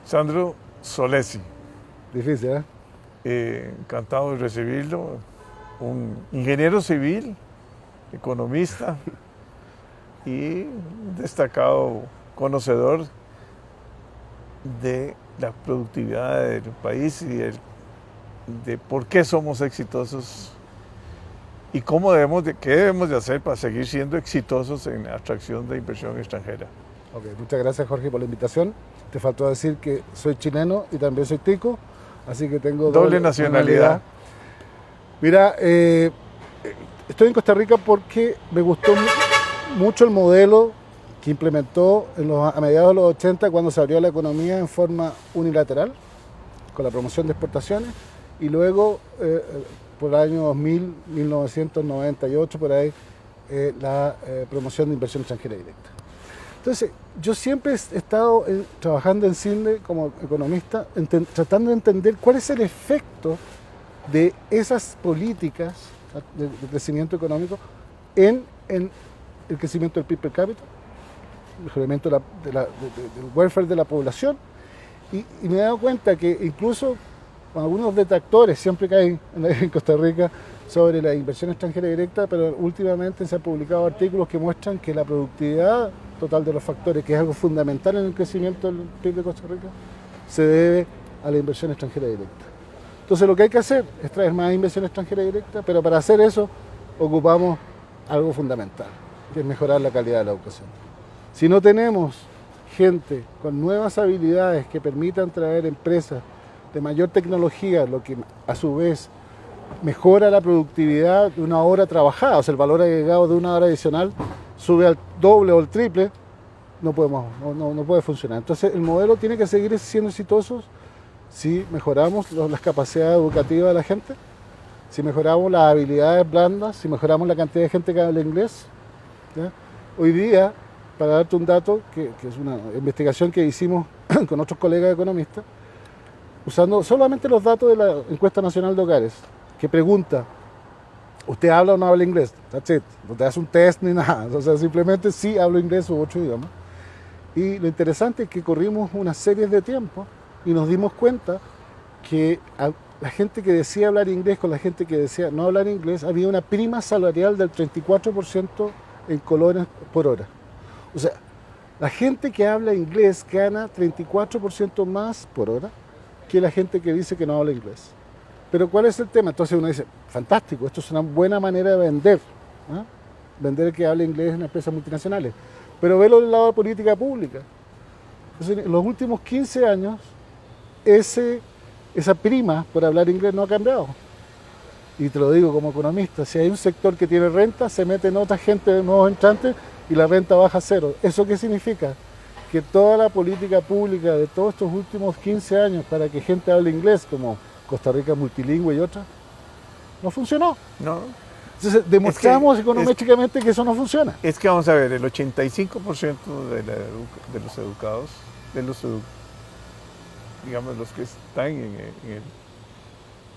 Sandro Solesi. Difícil, ¿eh? Encantado de recibirlo. Un ingeniero civil, economista y un destacado conocedor de la productividad del país y de por qué somos exitosos y qué debemos de hacer para seguir siendo exitosos en la atracción de inversión extranjera. Ok, muchas gracias, Jorge, por la invitación. Te faltó decir que soy chileno y también soy tico, así que tengo doble nacionalidad. Mira, estoy en Costa Rica porque me gustó mucho el modelo que implementó a mediados de los 80 cuando se abrió la economía en forma unilateral, con la promoción de exportaciones, y luego, por el año 2000, 1998, por ahí, la promoción de inversión extranjera directa. Entonces, yo siempre he estado trabajando en CINDE como economista, tratando de entender cuál es el efecto de esas políticas de crecimiento económico en el crecimiento del PIB per cápita, el mejoramiento del welfare de la población, y me he dado cuenta que incluso algunos detractores siempre caen en Costa Rica sobre la inversión extranjera directa, pero últimamente se han publicado artículos que muestran que la productividad total de los factores, que es algo fundamental en el crecimiento del PIB de Costa Rica, se debe a la inversión extranjera directa. Entonces lo que hay que hacer es traer más inversión extranjera directa, pero para hacer eso ocupamos algo fundamental, que es mejorar la calidad de la educación. Si no tenemos gente con nuevas habilidades que permitan traer empresas de mayor tecnología, lo que a su vez mejora la productividad de una hora trabajada, o sea, el valor agregado de una hora adicional sube al doble o al triple, no puede funcionar. Entonces el modelo tiene que seguir siendo exitoso si mejoramos las capacidades educativas de la gente, si mejoramos las habilidades blandas, si mejoramos la cantidad de gente que habla inglés. ¿Ya? Hoy día, para darte un dato, que es una investigación que hicimos con otros colegas economistas, usando solamente los datos de la Encuesta Nacional de Hogares, que pregunta, ¿usted habla o no habla inglés? That's it. No te hace un test ni nada. O sea, simplemente sí hablo inglés u otro idioma. Y lo interesante es que corrimos una serie de tiempo y nos dimos cuenta que la gente que decía hablar inglés con la gente que decía no hablar inglés, había una prima salarial del 34% en colones por hora. O sea, la gente que habla inglés gana 34% más por hora que la gente que dice que no habla inglés. Pero ¿cuál es el tema? Entonces uno dice, fantástico, esto es una buena manera de vender, ¿eh? Vender que hable inglés en empresas multinacionales. Pero velo del lado de política pública. Entonces, en los últimos 15 años, esa prima por hablar inglés no ha cambiado. Y te lo digo como economista, si hay un sector que tiene renta, se mete en otra gente de nuevos entrantes y la renta baja a cero. ¿Eso qué significa? Que toda la política pública de todos estos últimos 15 años para que gente hable inglés, como Costa Rica multilingüe y otras, no funcionó. No. Entonces demostramos econométricamente que eso no funciona. Es que vamos a ver, el 85% de los educados, digamos los que están en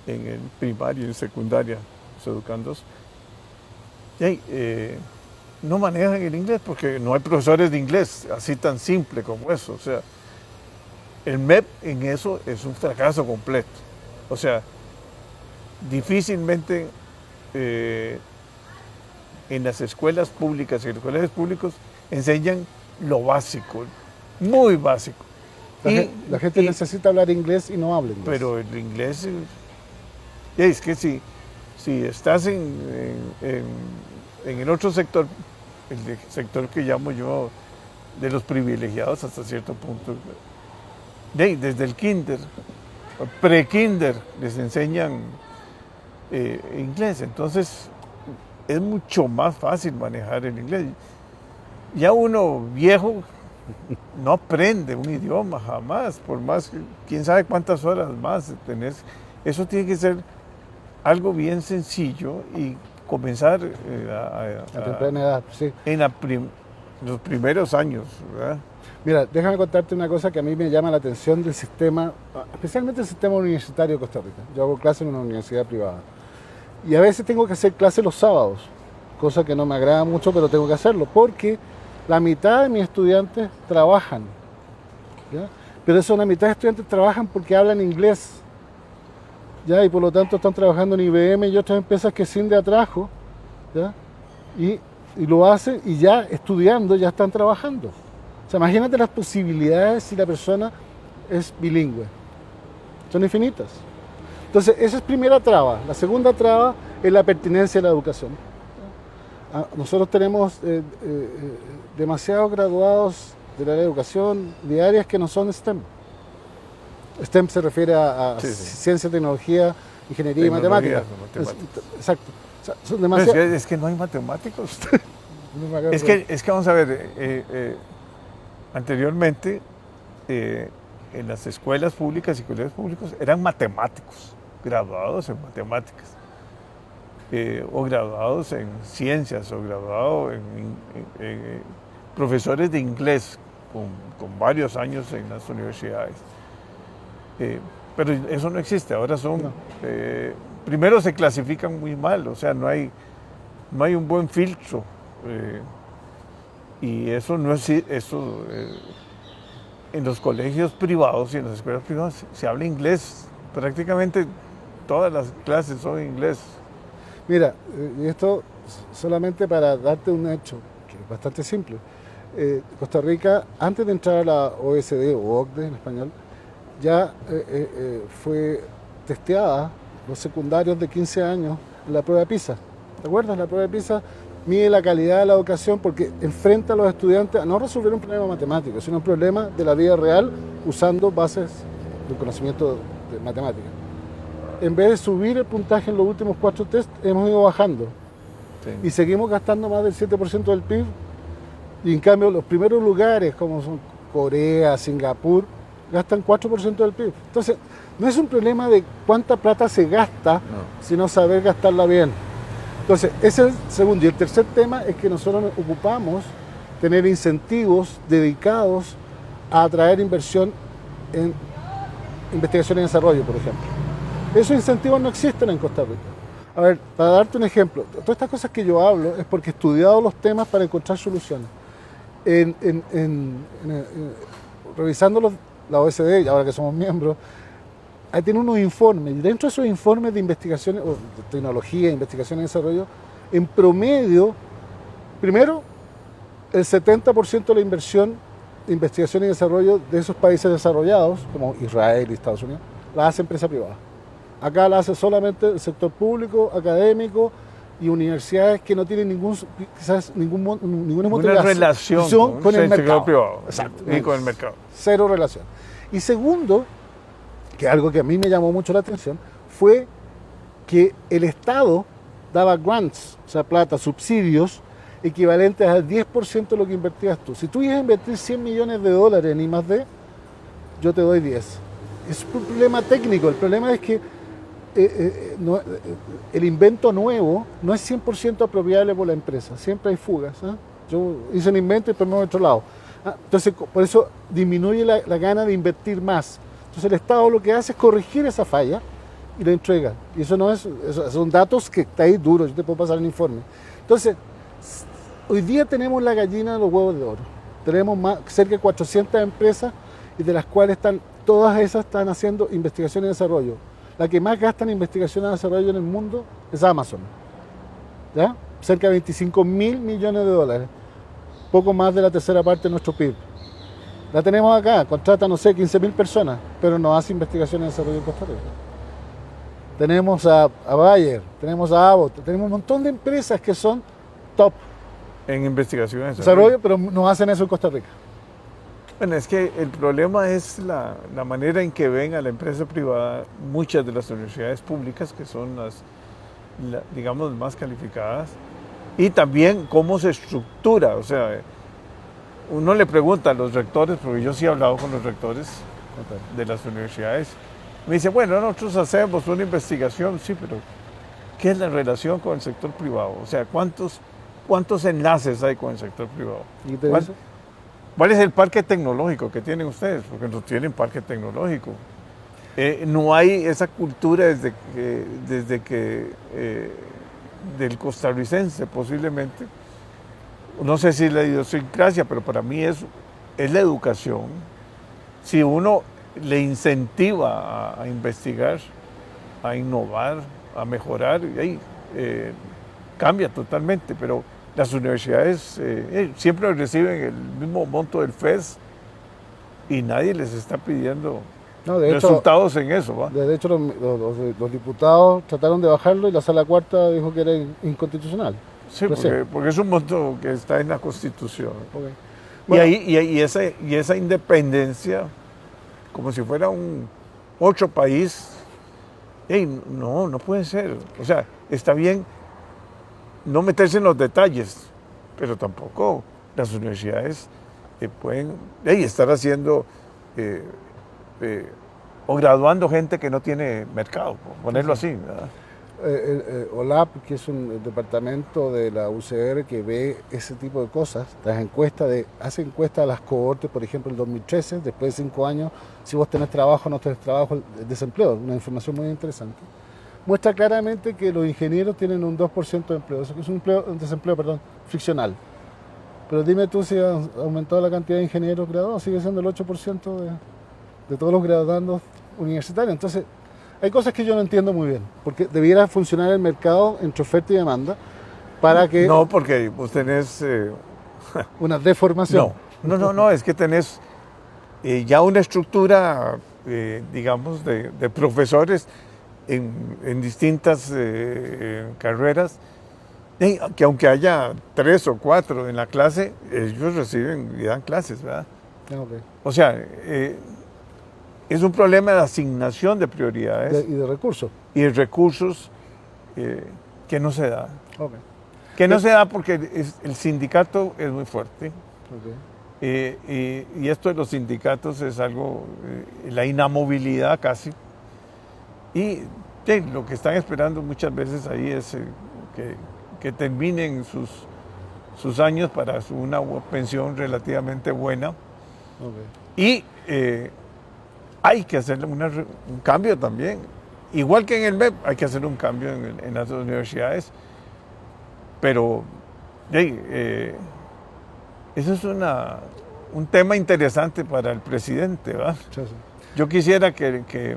el primario y en secundaria, los educandos, no manejan el inglés porque no hay profesores de inglés, así tan simple como eso. O sea, el MEP en eso es un fracaso completo. O sea, difícilmente en las escuelas públicas y en los colegios públicos enseñan lo básico, muy básico. La gente necesita hablar inglés y no habla inglés. Pero el inglés, es que si estás en el otro sector, el sector que llamo yo de los privilegiados hasta cierto punto, desde el kinder, pre-kinder, les enseñan inglés, entonces es mucho más fácil manejar el inglés. Ya uno viejo no aprende un idioma jamás, por más, quién sabe cuántas horas más tenés. Eso tiene que ser algo bien sencillo y comenzar a temprana edad, sí. En los primeros años, ¿verdad? Mira, déjame contarte una cosa que a mí me llama la atención del sistema, especialmente el sistema universitario de Costa Rica. Yo hago clases en una universidad privada y a veces tengo que hacer clases los sábados, cosa que no me agrada mucho, pero tengo que hacerlo porque la mitad de mis estudiantes trabajan, ¿ya? pero eso una mitad de estudiantes trabajan porque hablan inglés, ¿ya? Y por lo tanto están trabajando en IBM y otras empresas que sin de atrajo, ¿ya? Y lo hacen y ya estudiando ya están trabajando. O sea, imagínate las posibilidades si la persona es bilingüe. Son infinitas. Entonces, esa es primera traba. La segunda traba es la pertinencia de la educación. Nosotros tenemos demasiados graduados de la educación de áreas que no son STEM. STEM se refiere a ciencia, tecnología, ingeniería y matemáticas. Exacto. O sea, son demasiados. Es que no hay matemáticos. es que vamos a ver, anteriormente en las escuelas públicas y colegios públicos eran matemáticos, graduados en matemáticas, o graduados en ciencias, o graduados en profesores de inglés con varios años en las universidades. Pero eso no existe, ahora son... No. Primero se clasifican muy mal, o sea, no hay un buen filtro. Y eso no es... en los colegios privados y en las escuelas privadas se habla inglés. Prácticamente todas las clases son inglés. Mira, y esto solamente para darte un hecho, que es bastante simple. Costa Rica, antes de entrar a la OECD o OCDE en español, ya fue testeada los secundarios de 15 años en la prueba de PISA. ¿Te acuerdas? La prueba de PISA mide la calidad de la educación porque enfrenta a los estudiantes a no resolver un problema matemático, sino un problema de la vida real usando bases del conocimiento de matemáticas. En vez de subir el puntaje en los últimos 4 tests, hemos ido bajando. Sí. Y seguimos gastando más del 7% del PIB. Y en cambio, los primeros lugares, como son Corea, Singapur, gastan 4% del PIB. Entonces, no es un problema de cuánta plata se gasta, sino saber gastarla bien. Entonces, ese es el segundo. Y el tercer tema es que nosotros nos ocupamos de tener incentivos dedicados a atraer inversión en investigación y desarrollo, por ejemplo. Esos incentivos no existen en Costa Rica. A ver, para darte un ejemplo, todas estas cosas que yo hablo es porque he estudiado los temas para encontrar soluciones. Revisando la OECD, ahora que somos miembros, ahí tiene unos informes, y dentro de esos informes de investigación, o de tecnología, investigación y desarrollo, en promedio, primero, el 70% de la inversión de investigación y desarrollo de esos países desarrollados, como Israel y Estados Unidos, la hace empresa privada. Acá la hace solamente el sector público, académico y universidades que no tienen ninguna relación con el mercado privado. Exacto, y con el mercado. Cero relación. Y segundo, que algo que a mí me llamó mucho la atención, fue que el Estado daba grants, o sea, plata, subsidios, equivalentes al 10% de lo que invertías tú. Si tú ibas a invertir $100 millones en I+D, yo te doy 10. Es un problema técnico. El problema es que el invento nuevo no es 100% apropiable por la empresa. Siempre hay fugas. Yo hice un invento y por otro lado. Entonces, por eso disminuye la gana de invertir más. Entonces, el Estado lo que hace es corregir esa falla y la entrega. Y eso no es, son datos que está ahí duros. Yo te puedo pasar el informe. Entonces, hoy día tenemos la gallina de los huevos de oro. Tenemos cerca de 400 empresas y de las cuales todas esas están haciendo investigación y desarrollo. La que más gasta en investigación y desarrollo en el mundo es Amazon. ¿Ya? Cerca de $25.000 millones. Poco más de la tercera parte de nuestro PIB. La tenemos acá, contrata, no sé, 15.000 personas, pero no hace investigación y desarrollo en Costa Rica. Tenemos a Bayer, tenemos a Abbott, tenemos un montón de empresas que son top en investigación y desarrollo, pero no hacen eso en Costa Rica. Bueno, es que el problema es la manera en que ven a la empresa privada muchas de las universidades públicas, que son digamos, más calificadas, y también cómo se estructura. O sea, uno le pregunta a los rectores, porque yo sí he hablado con los rectores de las universidades, me dicen, bueno, nosotros hacemos una investigación, sí, pero ¿qué es la relación con el sector privado? O sea, ¿cuántos enlaces hay con el sector privado? ¿Y te dice? ¿Cuál es el parque tecnológico que tienen ustedes? Porque no tienen parque tecnológico. No hay esa cultura desde que del costarricense posiblemente. No sé si es la idiosincrasia, pero para mí es la educación si uno le incentiva a investigar, a innovar, a mejorar, y ahí cambia totalmente, pero las universidades siempre reciben el mismo monto del FES y nadie les está pidiendo No, de hecho, resultados en eso, ¿va? de hecho los diputados trataron de bajarlo y la sala cuarta dijo que era inconstitucional. Sí, porque es un monto que está en la Constitución. Okay. Bueno, Bueno, y esa independencia, como si fuera un otro país, no puede ser. O sea, está bien no meterse en los detalles, pero tampoco las universidades pueden estar haciendo o graduando gente que no tiene mercado, por ponerlo así, ¿verdad? OLAP, que es un departamento de la UCR que ve ese tipo de cosas, hace encuestas a las cohortes, por ejemplo, en 2013, después de 5 años, si vos tenés trabajo o no tenés trabajo, el desempleo, una información muy interesante. Muestra claramente que los ingenieros tienen un 2% de empleo, eso que es un desempleo friccional. Pero dime tú si ha aumentado la cantidad de ingenieros graduados, sigue siendo el 8% de todos los graduandos universitarios. Entonces, hay cosas que yo no entiendo muy bien, porque debiera funcionar el mercado entre oferta y demanda para que... No, porque vos tenés... una deformación. No, es que tenés ya una estructura, digamos, de profesores en distintas carreras, que aunque haya 3 o 4 en la clase, ellos reciben y dan clases, ¿verdad? Okay. O sea, es un problema de asignación de prioridades. Y de recursos. Y de recursos que no se da. Okay. Que no se da porque el sindicato es muy fuerte. Okay. Y esto de los sindicatos es algo, la inamovilidad casi. Y lo que están esperando muchas veces ahí es que terminen sus años para una pensión relativamente buena. Okay. Y hay que hacer un cambio también. Igual que en el MEP, hay que hacer un cambio en las universidades. Pero eso es un tema interesante para el presidente, ¿verdad? Sí, sí. Yo quisiera que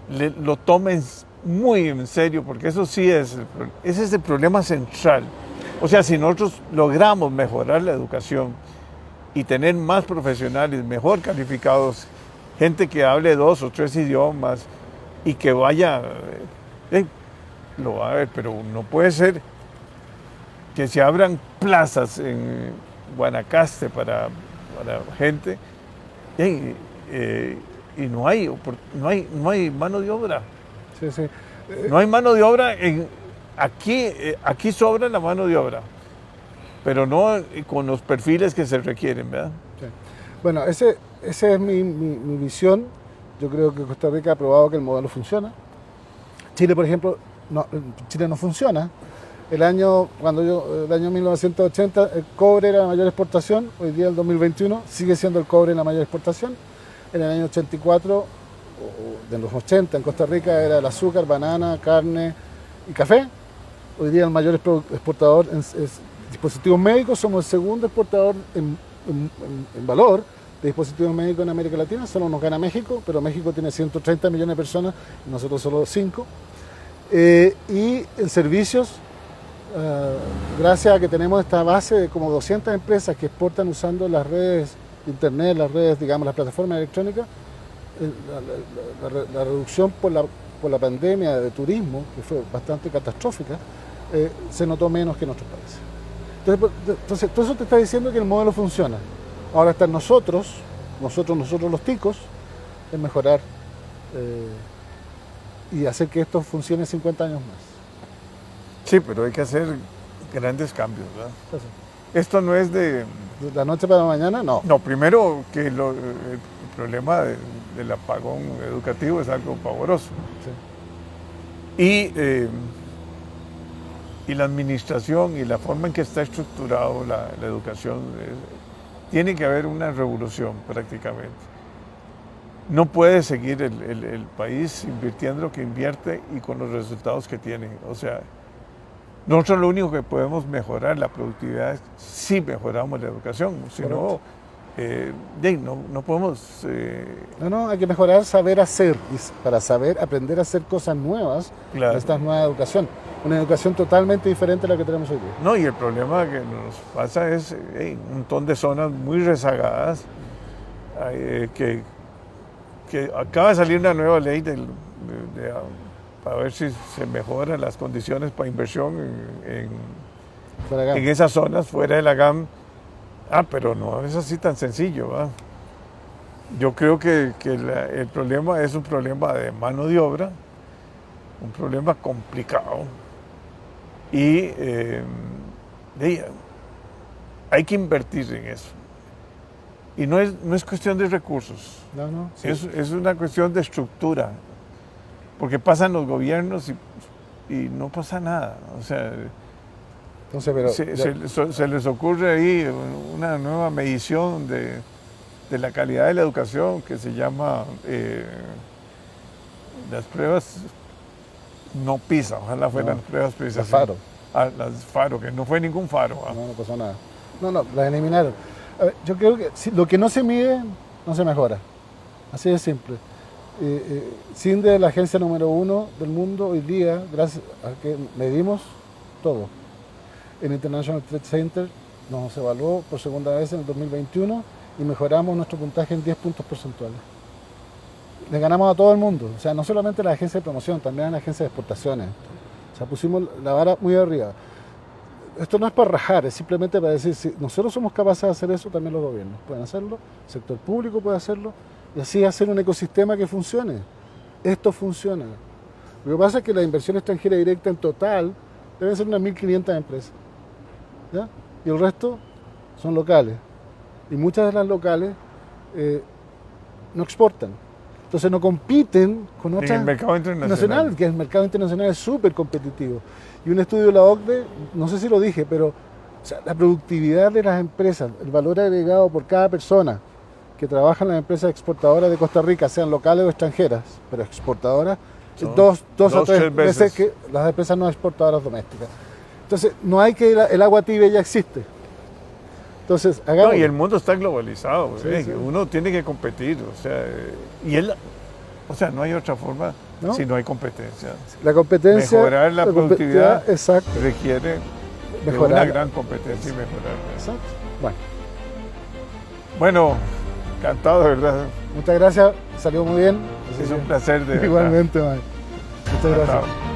lo tomen muy en serio, porque eso sí ese es el problema central. O sea, si nosotros logramos mejorar la educación y tener más profesionales mejor calificados, gente que hable 2 o 3 idiomas y que vaya, lo va a ver, pero no puede ser que se abran plazas en Guanacaste para gente y no hay mano de obra. Sí, sí. No hay mano de obra. Aquí sobra la mano de obra, pero no con los perfiles que se requieren, ¿verdad? Sí. Bueno, esa es mi visión. Yo creo que Costa Rica ha probado que el modelo funciona. Chile, por ejemplo, Chile no funciona. El año 1980 el cobre era la mayor exportación, hoy día el 2021 sigue siendo el cobre la mayor exportación. En el año 84, de los 80 en Costa Rica era el azúcar, banana, carne y café. Hoy día el mayor exportador es dispositivos médicos, somos el segundo exportador en valor de dispositivos médicos en América Latina, solo nos gana México, pero México tiene 130 millones de personas y nosotros solo 5. Y en servicios, gracias a que tenemos esta base de como 200 empresas que exportan usando las redes de internet, las redes, digamos, las plataformas electrónicas, la reducción por la pandemia de turismo, que fue bastante catastrófica, se notó menos que en otros países. Entonces, todo eso te está diciendo que el modelo funciona. Ahora están nosotros los ticos, en mejorar y hacer que esto funcione 50 años más. Sí, pero hay que hacer grandes cambios, ¿verdad? Entonces, Esto no es de la noche para la mañana, no. No, primero que el problema del apagón educativo es algo pavoroso. Sí. Y la administración y la forma en que está estructurado la educación, tiene que haber una revolución prácticamente. No puede seguir el país invirtiendo lo que invierte y con los resultados que tiene. O sea, nosotros lo único que podemos mejorar la productividad es si mejoramos la educación. Si no, no podemos... No, hay que mejorar saber hacer, y para saber aprender a hacer cosas nuevas, Claro. esta es nueva educación, una educación totalmente diferente a la que tenemos hoy día. No, y el problema que nos pasa es un montón de zonas muy rezagadas, que acaba de salir una nueva ley para ver si se mejoran las condiciones para inversión Por acá. en esas zonas fuera de la GAM. Pero no es así tan sencillo, ¿va? Yo creo que el problema es un problema de mano de obra, un problema complicado. Y hay que invertir en eso. Y no es cuestión de recursos, Sí. es una cuestión de estructura. Porque pasan los gobiernos y no pasa nada. O sea, Entonces, pero se les ocurre ahí una nueva medición de la calidad de la educación que se llama las pruebas no PISA, ojalá fueran pruebas PISA. las FARO. Las FARO, que no fue ningún FARO. No pasó nada. No, las eliminaron. A ver, yo creo que lo que no se mide, no se mejora. Así de simple. CINDE es la agencia número 1 del mundo hoy día, gracias a que medimos todo. En International Trade Center nos evaluó por segunda vez en el 2021 y mejoramos nuestro puntaje en 10 puntos porcentuales. Le ganamos a todo el mundo, o sea, no solamente a la agencia de promoción, también a la agencia de exportaciones. O sea, pusimos la vara muy arriba. Esto no es para rajar, es simplemente para decir, si nosotros somos capaces de hacer eso, también los gobiernos pueden hacerlo, el sector público puede hacerlo, y así hacer un ecosistema que funcione. Esto funciona. Lo que pasa es que la inversión extranjera directa en total deben ser unas 1.500 empresas. ¿Ya? Y el resto son locales. Y muchas de las locales no exportan. Entonces no compiten con otras. En el mercado internacional. Que el mercado internacional es súper competitivo. Y un estudio de la OCDE, no sé si lo dije, pero o sea, la productividad de las empresas, el valor agregado por cada persona que trabaja en las empresas exportadoras de Costa Rica, sean locales o extranjeras, pero exportadoras, Son dos a tres veces veces que las empresas no exportadoras domésticas. Entonces, no hay que el agua tibia ya existe. Entonces, hagamos. No, y el mundo está globalizado, Sí. uno tiene que competir, no hay otra forma si no hay competencia. La competencia. Mejorar la productividad exacto. requiere de una gran competencia y mejorarla. Exacto. Bueno, encantado, de verdad. Muchas gracias, salió muy bien. Es un placer de verdad. Igualmente, man. Muchas gracias. Encantado.